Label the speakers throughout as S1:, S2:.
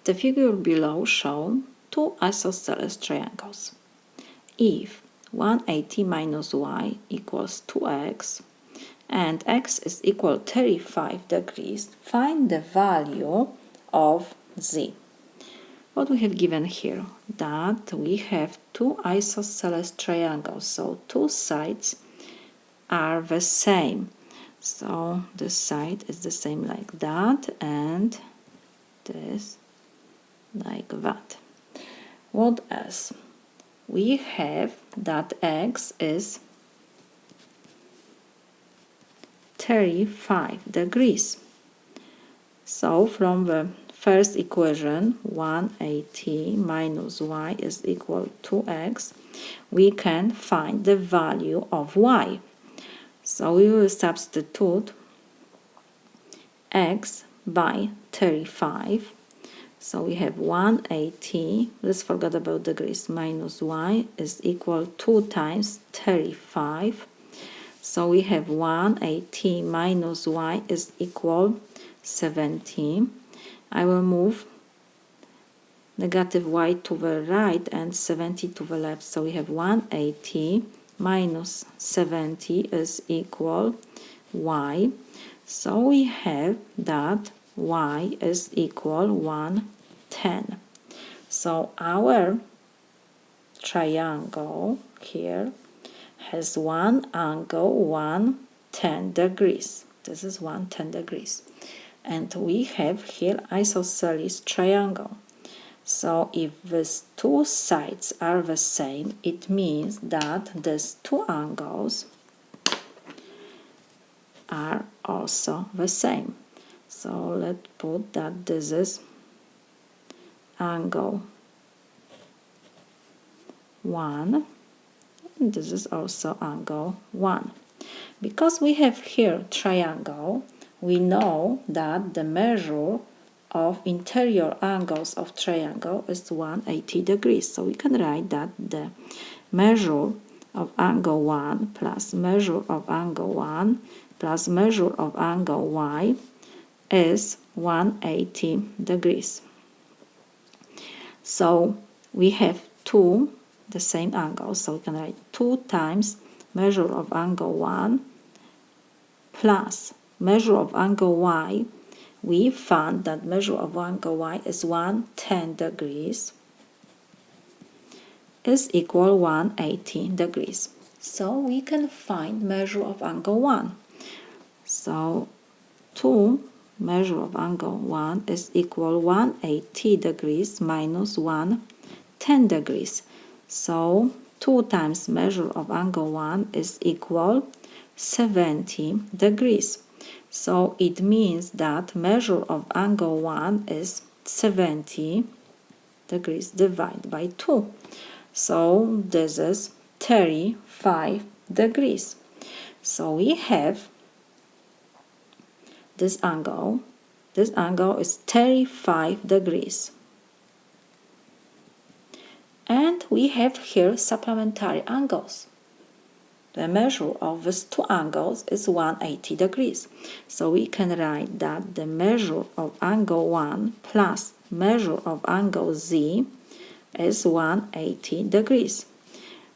S1: The figure below shows two isosceles triangles. If 180 minus y equals 2x and x is equal to 35 degrees, find the value of z. What we have given here, that we have two isosceles triangles, so two sides are the same. So this side is the same like that and this like that. What else? We have that x is 35 degrees. So from the first equation, 180 minus y is equal to x, we can find the value of y. So we will substitute x by 35. So we have 180, let's forget about degrees, minus y is equal to 2 times 35. So we have 180 minus y is equal 70. I will move negative y to the right and 70 to the left. So we have 180 minus 70 is equal y. So we have that y is equal 110. So our triangle here has one angle 110 degrees. This is 110 degrees. And we have here isosceles triangle. So if these two sides are the same, it means that these two angles are also the same. So let's put that this is angle 1 and this is also angle 1. Because we have here triangle, we know that the measure of interior angles of triangle is 180 degrees. So we can write that the measure of angle 1 plus measure of angle 1 plus measure of angle y is 180 degrees. So we have two the same angles, so we can write 2 times measure of angle 1 plus measure of angle y. We found that measure of angle y is 110 degrees is equal 180 degrees. So we can find measure of angle 1. So 2 measure of angle 1 is equal 180 degrees minus 110 degrees. So 2 times measure of angle 1 is equal 70 degrees. So it means that measure of angle 1 is 70 degrees divided by 2. So this is 35 degrees. So we have this angle is 35 degrees. And we have here supplementary angles. The measure of these two angles is 180 degrees. So we can write that the measure of angle 1 plus measure of angle z is 180 degrees.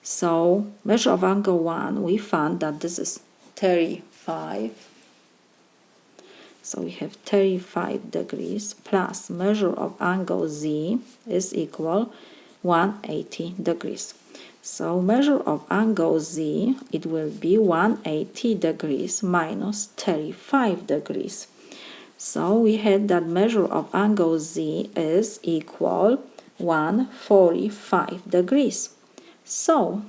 S1: So measure of angle 1, we found that this is 35. So we have 35 degrees plus measure of angle z is equal 180 degrees. So measure of angle z, it will be 180 degrees minus 35 degrees. So we had that measure of angle z is equal 145 degrees. So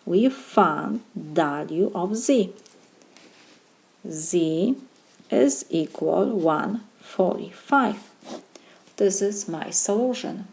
S1: we found value of z. Z is equal 145. This is my solution.